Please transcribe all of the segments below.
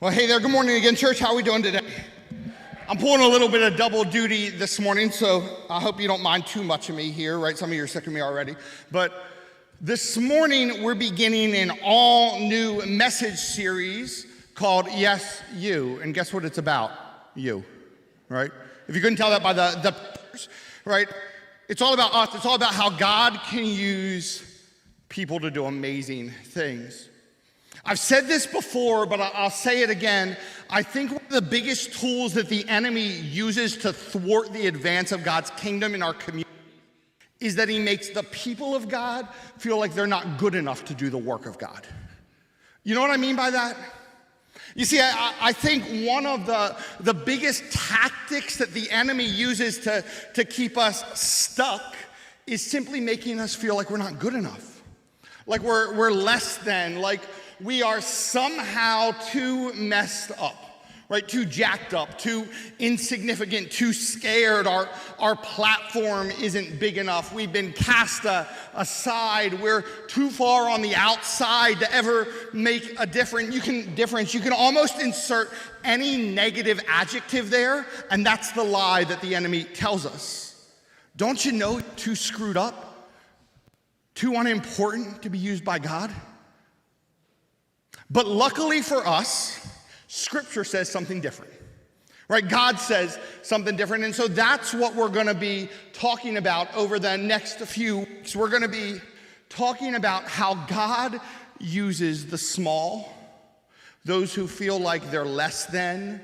Well, hey there, good morning again, church. How are we doing today? I'm pulling a little bit of double duty this morning, so I hope you don't mind too much of me here, right? Some of you are sick of me already. But this morning, we're beginning an all-new message series called Yes, You. And guess what it's about? You, right? If you couldn't tell that by the pictures, right? It's all about us. It's all about how God can use people to do amazing things. I've said this before, but I'll say it again. I think one of the biggest tools that the enemy uses to thwart the advance of God's kingdom in our community is that he makes the people of God feel like they're not good enough to do the work of God. You know what I mean by that? You see, I think one of the biggest tactics that the enemy uses to keep us stuck is simply making us feel like we're not good enough, like we're less than, like we are somehow too messed up, right? Too jacked up, too insignificant, too scared. Our platform isn't big enough. We've been cast aside. We're too far on the outside to ever make a difference. You can almost insert any negative adjective there, and that's the lie that the enemy tells us. Don't you know you're too screwed up, too unimportant to be used by God? But luckily for us, Scripture says something different, right? God says something different. And so that's what we're going to be talking about over the next few weeks. We're going to be talking about how God uses the small, those who feel like they're less than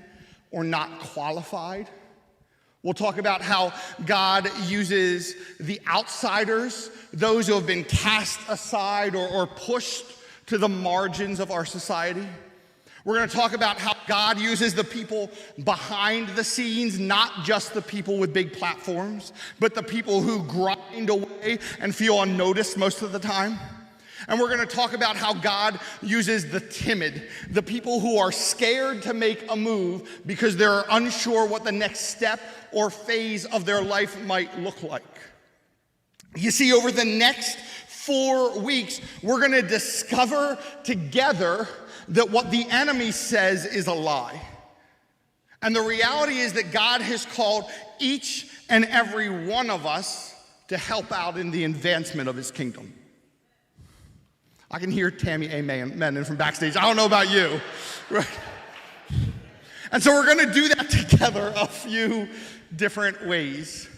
or not qualified. We'll talk about how God uses the outsiders, those who have been cast aside or pushed to the margins of our society. We're going to talk about how God uses the people behind the scenes, not just the people with big platforms, but the people who grind away and feel unnoticed most of the time. And we're going to talk about how God uses the timid, the people who are scared to make a move because they're unsure what the next step or phase of their life might look like. You see, over the next 4 weeks, we're going to discover together that what the enemy says is a lie. And the reality is that God has called each and every one of us to help out in the advancement of his kingdom. I can hear Tammy amen from backstage. I don't know about you. Right? And so we're going to do that together a few different ways.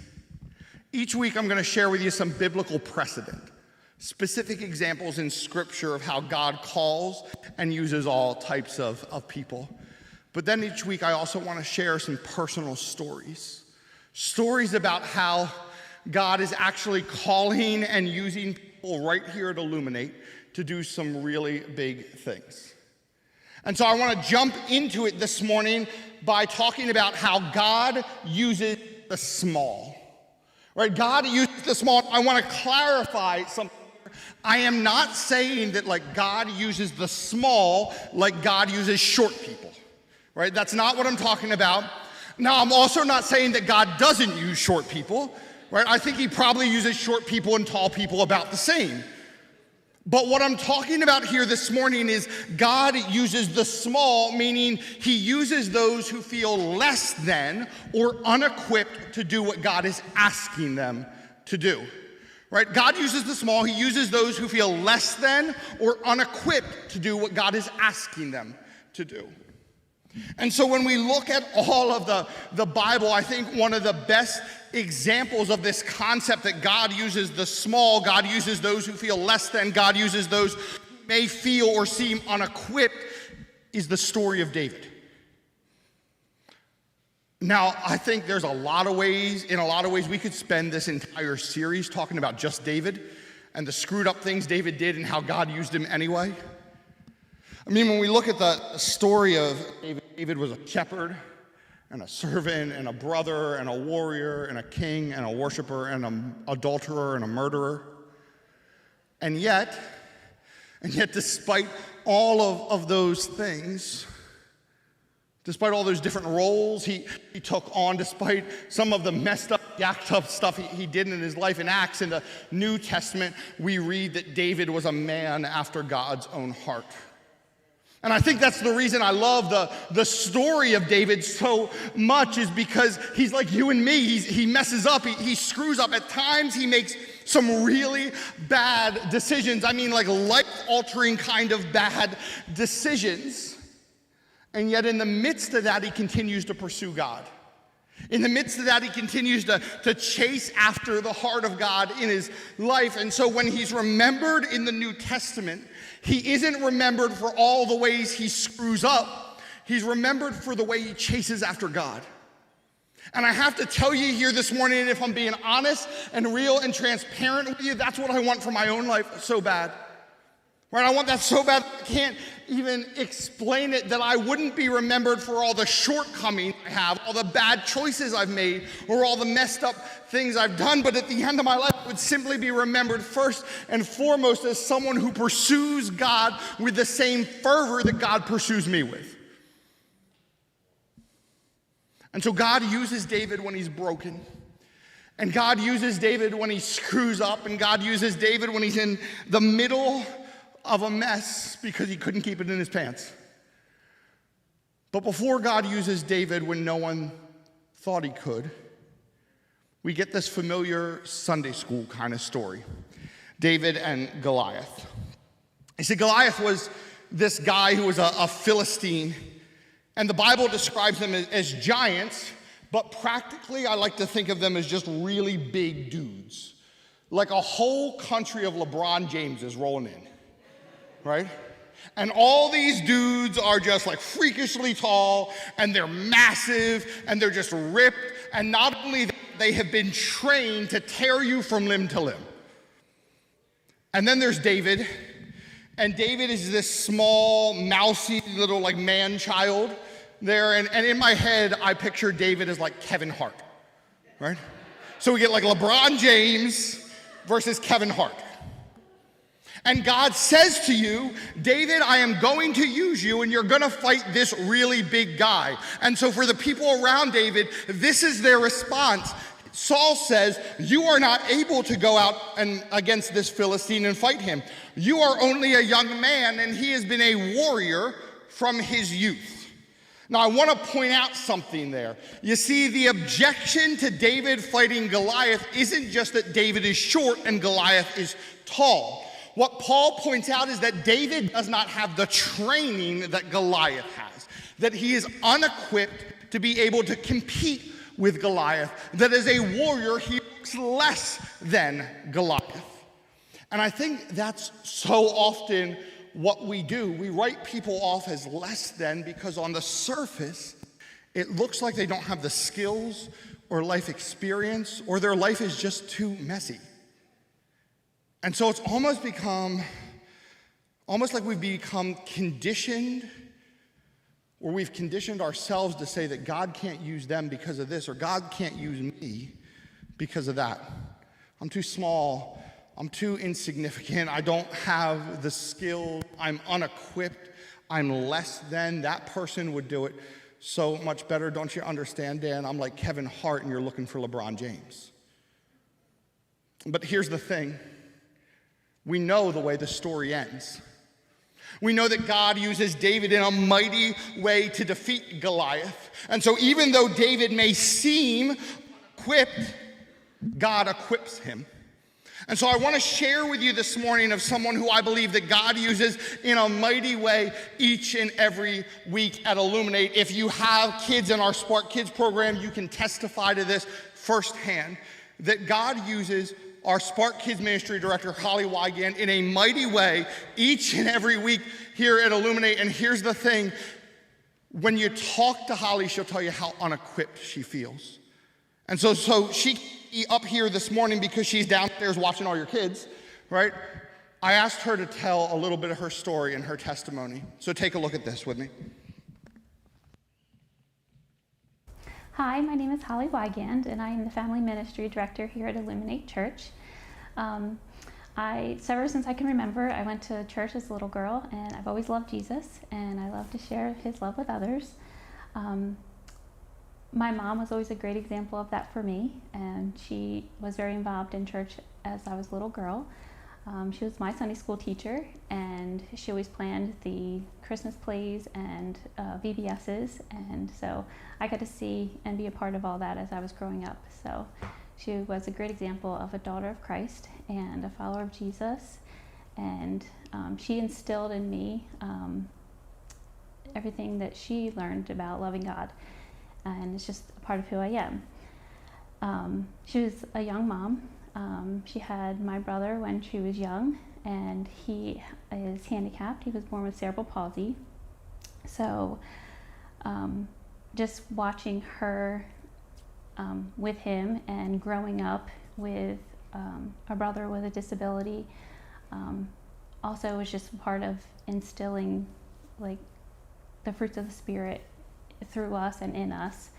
Each week I'm going to share with you some biblical precedent, specific examples in Scripture of how God calls and uses all types of people. But then each week I also want to share some personal stories about how God is actually calling and using people right here at Illuminate to do some really big things. And so I want to jump into it this morning by talking about how God uses the small. Right? God uses the small. I want to clarify something. I am not saying that like God uses the small like God uses short people, right? That's not what I'm talking about. Now, I'm also not saying that God doesn't use short people, right? I think he probably uses short people and tall people about the same. But what I'm talking about here this morning is God uses the small, meaning he uses those who feel less than or unequipped to do what God is asking them to do. Right? God uses the small. He uses those who feel less than or unequipped to do what God is asking them to do. And so when we look at all of the Bible, I think one of the best examples of this concept that God uses the small, God uses those who feel less than, God uses those who may feel or seem unequipped, is the story of David. Now, I think there's in a lot of ways we could spend this entire series talking about just David and the screwed up things David did and how God used him anyway. I mean, when we look at the story of David was a shepherd and a servant and a brother and a warrior and a king and a worshiper and an adulterer and a murderer. And yet despite all of those things, despite all those different roles he took on, despite some of the messed up, jacked up stuff he did in his life in Acts, in the New Testament, we read that David was a man after God's own heart. And I think that's the reason I love the story of David so much, is because he's like you and me. He messes up, he screws up. At times he makes some really bad decisions. I mean, like life-altering kind of bad decisions. And yet in the midst of that, he continues to pursue God. In the midst of that, he continues to chase after the heart of God in his life. And so when he's remembered in the New Testament, he isn't remembered for all the ways he screws up. He's remembered for the way he chases after God. And I have to tell you here this morning, if I'm being honest and real and transparent with you, that's what I want for my own life so bad. Right? I want that so bad I can't even explain it, that I wouldn't be remembered for all the shortcomings I have, all the bad choices I've made, or all the messed up things I've done. But at the end of my life, I would simply be remembered first and foremost as someone who pursues God with the same fervor that God pursues me with. And so God uses David when he's broken. And God uses David when he screws up. And God uses David when he's in the middle of a mess because he couldn't keep it in his pants. But before God uses David when no one thought he could, we get this familiar Sunday school kind of story. David and Goliath. You see, Goliath was this guy who was a Philistine, and the Bible describes them as giants, but practically I like to think of them as just really big dudes. Like a whole country of LeBron Jameses rolling in. Right? And all these dudes are just like freakishly tall, and they're massive, and they're just ripped, and not only that, they have been trained to tear you from limb to limb. And then there's David, and David is this small, mousy little like man-child there, and in my head, I picture David as like Kevin Hart, right? So we get like LeBron James versus Kevin Hart. And God says to you, David, I am going to use you, and you're going to fight this really big guy. And so for the people around David, this is their response. Saul says, you are not able to go out and against this Philistine and fight him. You are only a young man, and he has been a warrior from his youth. Now, I want to point out something there. You see, the objection to David fighting Goliath isn't just that David is short and Goliath is tall. What Paul points out is that David does not have the training that Goliath has, that he is unequipped to be able to compete with Goliath, that as a warrior, he looks less than Goliath. And I think that's so often what we do. We write people off as less than because on the surface, it looks like they don't have the skills or life experience, or their life is just too messy. And so it's almost like we've become conditioned, or we've conditioned ourselves to say that God can't use them because of this, or God can't use me because of that. I'm too small. I'm too insignificant. I don't have the skill. I'm unequipped. I'm less than. That person would do it so much better. Don't you understand, Dan? I'm like Kevin Hart, and you're looking for LeBron James. But here's the thing. We know the way the story ends. We know that God uses David in a mighty way to defeat Goliath. And so even though David may seem equipped, God equips him. And so I want to share with you this morning of someone who I believe that God uses in a mighty way each and every week at Illuminate. If you have kids in our Spark Kids program, you can testify to this firsthand, that God uses our Spark Kids Ministry Director, Holly Wygand, in a mighty way each and every week here at Illuminate. And here's the thing. When you talk to Holly, she'll tell you how unequipped she feels. And so she up here this morning because she's downstairs watching all your kids, right? I asked her to tell a little bit of her story and her testimony. So take a look at this with me. Hi, my name is Holly Wygand, and I am the Family Ministry Director here at Illuminate Church. Ever since I can remember, I went to church as a little girl, and I've always loved Jesus, and I love to share his love with others. My mom was always a great example of that for me, and she was very involved in church as I was a little girl. She was my Sunday school teacher, and she always planned the Christmas plays and VBSs, and so I got to see and be a part of all that as I was growing up. So she was a great example of a daughter of Christ and a follower of Jesus, and she instilled in me everything that she learned about loving God, and it's just a part of who I am. She was a young mom. She had my brother when she was young, and he is handicapped. He was born with cerebral palsy. So just watching her with him and growing up with a brother with a disability also was just part of instilling like the fruits of the Spirit through us and in us.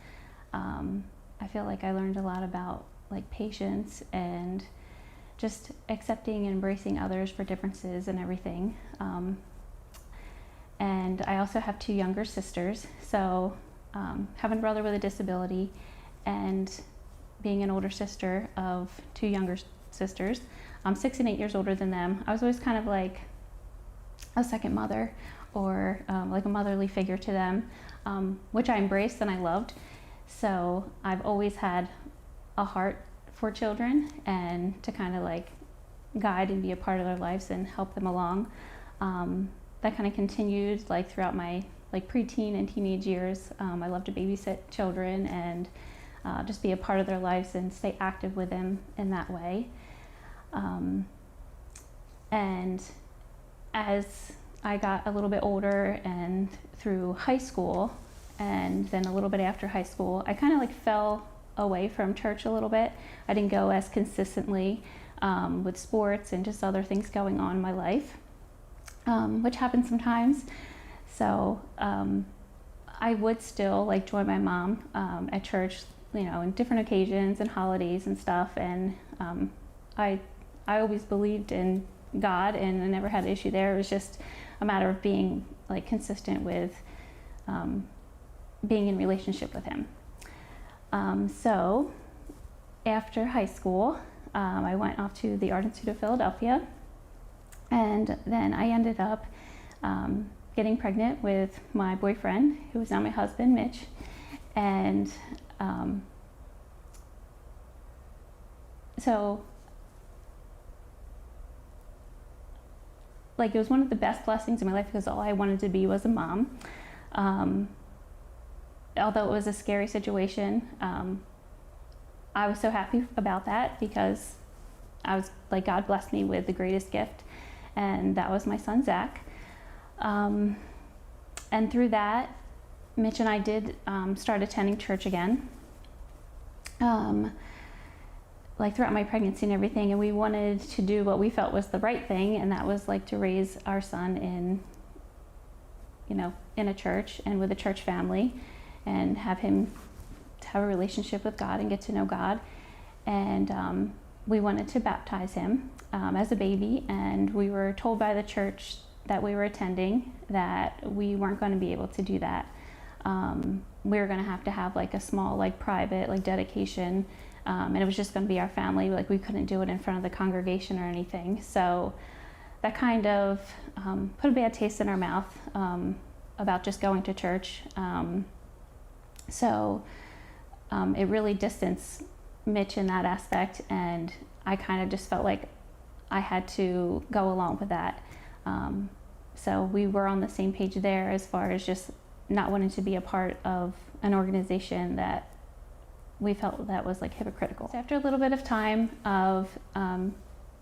I feel like I learned a lot about like patience and just accepting and embracing others for differences and everything. And I also have two younger sisters, so having a brother with a disability and being an older sister of two younger sisters, I'm 6 and 8 years older than them. I was always kind of like a second mother or like a motherly figure to them, which I embraced and I loved. So I've always had a heart for children and to kind of like guide and be a part of their lives and help them along. That kind of continued like throughout my like preteen and teenage years. I love to babysit children and just be a part of their lives and stay active with them in that way. And as I got a little bit older and through high school and then a little bit after high school, I kind of like fell away from church a little bit. I didn't go as consistently with sports and just other things going on in my life, which happens sometimes. So I would still like join my mom at church, you know, in different occasions and holidays and stuff. And I always believed in God and I never had an issue there. It was just a matter of being like consistent with being in relationship with Him. So after high school, I went off to the Art Institute of Philadelphia, and then I ended up getting pregnant with my boyfriend, who was now my husband, Mitch, and so like it was one of the best blessings in my life because all I wanted to be was a mom. Although it was a scary situation, I was so happy about that because I was like, God blessed me with the greatest gift, and that was my son, Zach. And through that, Mitch and I did start attending church again, like throughout my pregnancy and everything, and we wanted to do what we felt was the right thing, and that was like to raise our son in, you know, in a church and with a church family, and have him to have a relationship with God and get to know God. And we wanted to baptize him as a baby, and we were told by the church that we were attending that we weren't going to be able to do that. We were going to have like a small like private like dedication, and it was just going to be our family. Like we couldn't do it in front of the congregation or anything. So that kind of put a bad taste in our mouth about just going to church. So it really distanced Mitch in that aspect, and I kind of just felt like I had to go along with that. So we were on the same page there as far as just not wanting to be a part of an organization that we felt that was like hypocritical. So after a little bit of time of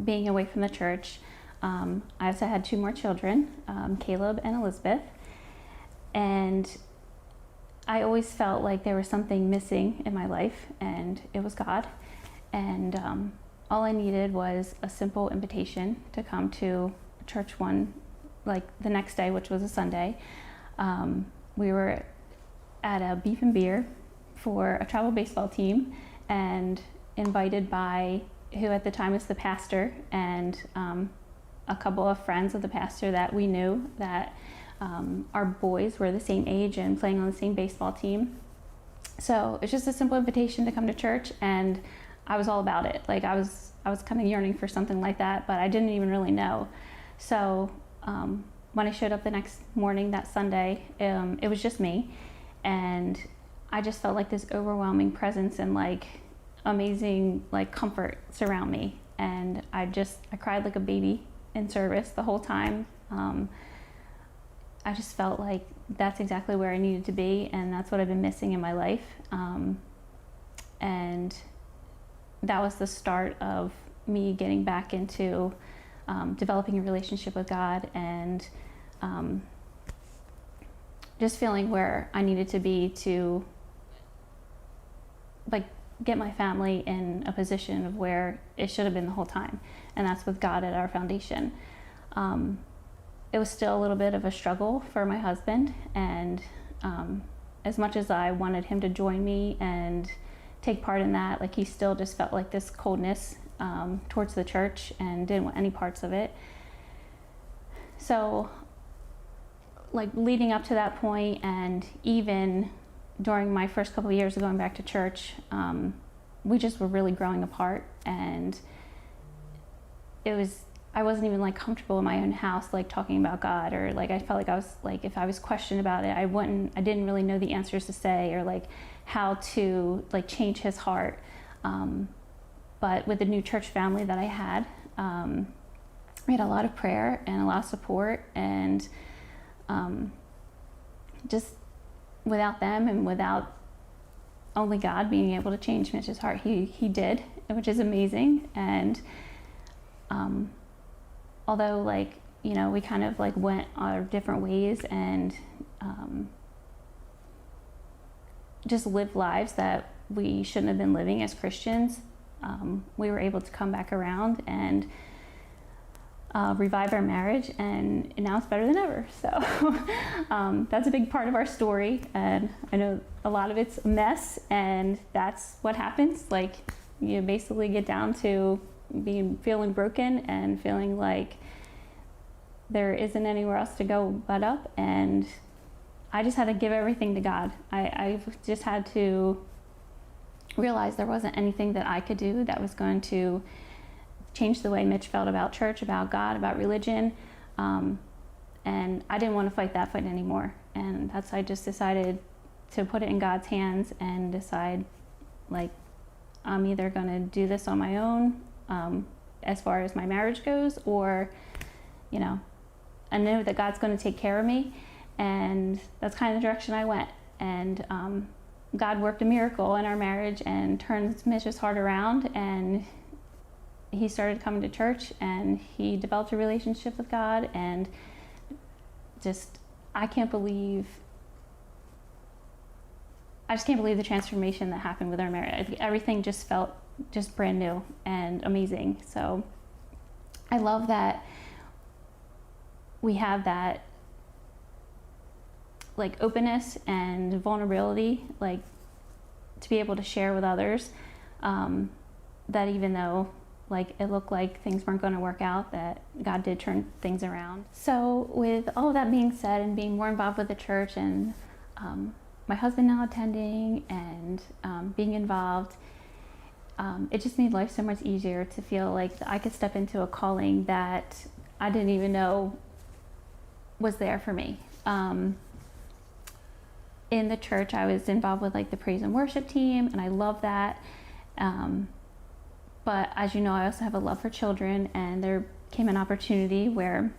being away from the church, I also had two more children, Caleb and Elizabeth, and I always felt like there was something missing in my life, and it was God. And all I needed was a simple invitation to come to church like the next day, which was a Sunday. We were at a beef and beer for a travel baseball team, and invited by who at the time was the pastor and a couple of friends of the pastor that we knew that our boys were the same age and playing on the same baseball team. So it's just a simple invitation to come to church, and I was all about it. Like I was kind of yearning for something like that, but I didn't even really know. So when I showed up the next morning, that Sunday, it was just me, and I just felt like this overwhelming presence and like amazing like comfort surround me. And I cried like a baby in service the whole time. I just felt like that's exactly where I needed to be, and that's what I've been missing in my life. And that was the start of me getting back into developing a relationship with God, and just feeling where I needed to be to like get my family in a position of where it should have been the whole time, and that's with God at our foundation. It was still a little bit of a struggle for my husband, and as much as I wanted him to join me and take part in that, like he still just felt like this coldness towards the church and didn't want any parts of it. So like leading up to that point, and even during my first couple of years of going back to church, we just were really growing apart, and I wasn't even like comfortable in my own house, like talking about God, or like I felt like I was like, if I was questioned about it, I didn't really know the answers to say, or like how to like change his heart. But with the new church family that I had, we had a lot of prayer and a lot of support, and just without them and without only God being able to change Mitch's heart, he did, which is amazing. And although like, you know, we kind of like went our different ways and just lived lives that we shouldn't have been living as Christians, we were able to come back around and revive our marriage, and now it's better than ever. So that's a big part of our story, and I know a lot of it's a mess, and that's what happens. Like you basically get down to feeling broken and feeling like there isn't anywhere else to go but up, and I just had to give everything to God. I just had to realize there wasn't anything that I could do that was going to change the way Mitch felt about church, about God, about religion, and I didn't want to fight that fight anymore. And that's I just decided to put it in God's hands and decide, like, I'm either going to do this on my own as far as my marriage goes, or, you know, I know that God's going to take care of me, and that's kind of the direction I went. And God worked a miracle in our marriage and turned Mitch's heart around, and he started coming to church, and he developed a relationship with God, and just I just can't believe the transformation that happened with our marriage. Everything just felt just brand new and amazing. So I love that we have that like openness and vulnerability, like to be able to share with others, that even though like it looked like things weren't going to work out, that God did turn things around. So with all of that being said, and being more involved with the church, and my husband now attending, and being involved, it just made life so much easier to feel like I could step into a calling that I didn't even know was there for me. In the church, I was involved with like the praise and worship team, and I love that. But as you know, I also have a love for children, and there came an opportunity where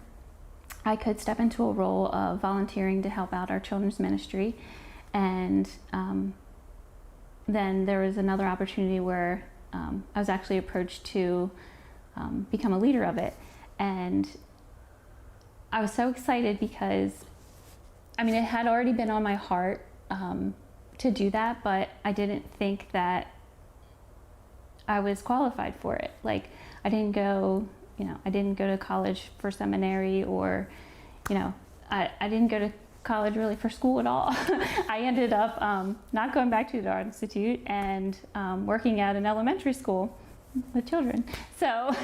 I could step into a role of volunteering to help out our children's ministry. And then there was another opportunity where I was actually approached to become a leader of it. And I was so excited because, I mean, it had already been on my heart to do that, but I didn't think that I was qualified for it. Like, I didn't go to college for seminary, or, I didn't go to college really for school at all. I ended up not going back to the Art Institute and working at an elementary school with children. So,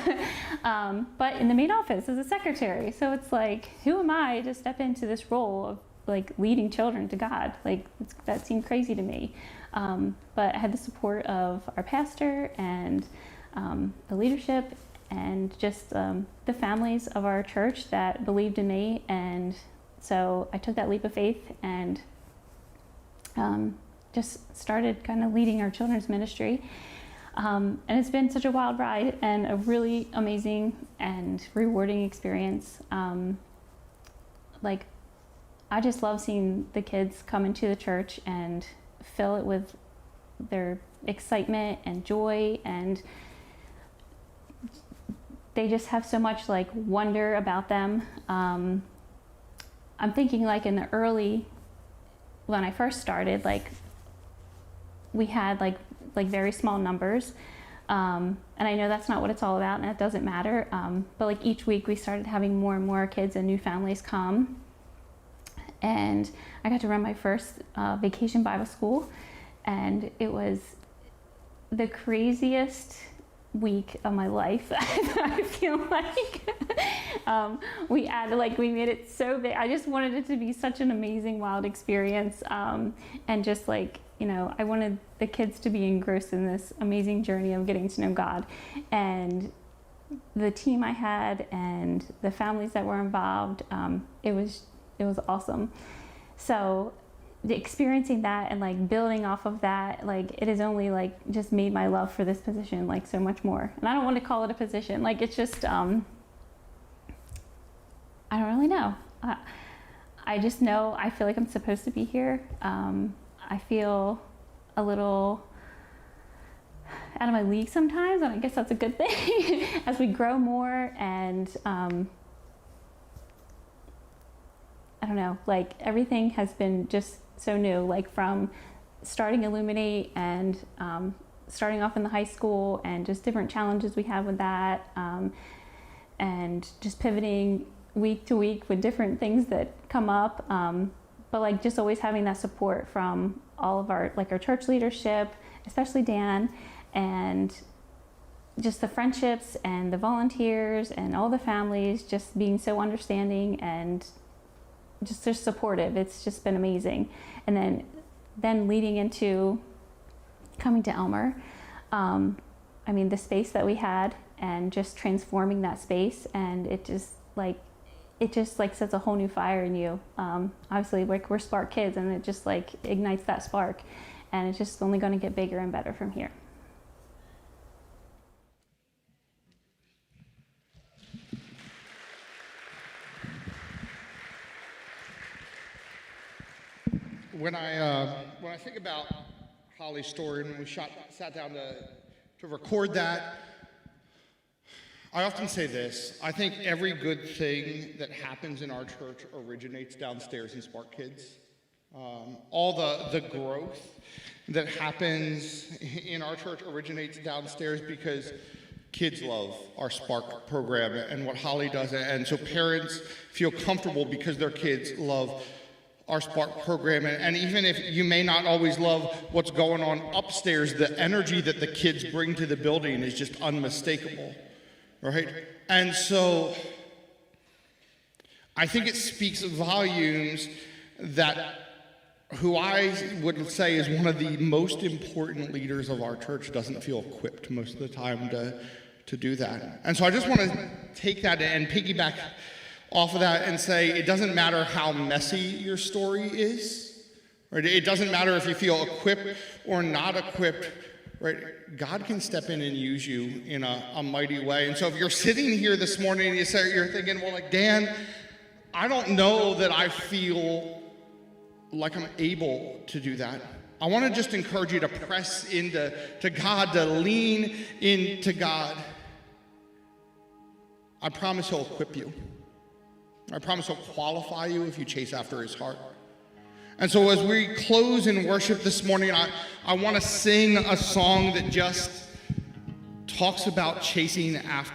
but in the main office as a secretary. So it's like, who am I to step into this role of like leading children to God. Like that seemed crazy to me. But I had the support of our pastor and the leadership and just the families of our church that believed in me. And so I took that leap of faith and just started kind of leading our children's ministry. And it's been such a wild ride and a really amazing and rewarding experience. Like, I just love seeing the kids come into the church and fill it with their excitement and joy, and they just have so much like wonder about them. I'm thinking like in the early, when I first started, like we had like very small numbers. And I know that's not what it's all about, and it doesn't matter. But like each week we started having more and more kids and new families come. And I got to run my first vacation Bible school, and it was the craziest week of my life. I feel like we made it so big. I just wanted it to be such an amazing, wild experience, and just like, you know, I wanted the kids to be engrossed in this amazing journey of getting to know God. And the team I had and the families that were involved, it was awesome. So experiencing that and like building off of that, like it has only like just made my love for this position like so much more. And I don't want to call it a position, like it's just I don't really know. I just know I feel like I'm supposed to be here. I feel a little out of my league sometimes, and I guess that's a good thing as we grow more. And I don't know, like everything has been just so new, like from starting Illuminate and starting off in the high school and just different challenges we have with that, and just pivoting week to week with different things that come up. But like just always having that support from all of our church leadership, especially Dan, and just the friendships and the volunteers and all the families just being so understanding and just supportive. It's just been amazing. And then leading into coming to Elmer, I mean, the space that we had and just transforming that space, and it just sets a whole new fire in you. Obviously, like we're Spark kids, and it just like ignites that spark, and it's just only going to get bigger and better from here. When I think about Holly's story, and when we sat down to record that, I often say this: I think every good thing that happens in our church originates downstairs in Spark Kids. All the growth that happens in our church originates downstairs because kids love our Spark program and what Holly does, and so parents feel comfortable because their kids love our Spark program. And even if you may not always love what's going on upstairs, the energy that the kids bring to the building is just unmistakable. Right? And so I think it speaks volumes that who I would say is one of the most important leaders of our church doesn't feel equipped most of the time to do that. And so I just want to take that and piggyback off of that and say it doesn't matter how messy your story is. Right? It doesn't matter if you feel equipped or not equipped. Right? God can step in and use you in a mighty way. And so if you're sitting here this morning and you're thinking, well, like, Dan, I don't know that I feel like I'm able to do that. I want to just encourage you to press into God, to lean into God. I promise He'll equip you. I promise He'll qualify you if you chase after His heart. And so as we close in worship this morning, I want to sing a song that just talks about chasing after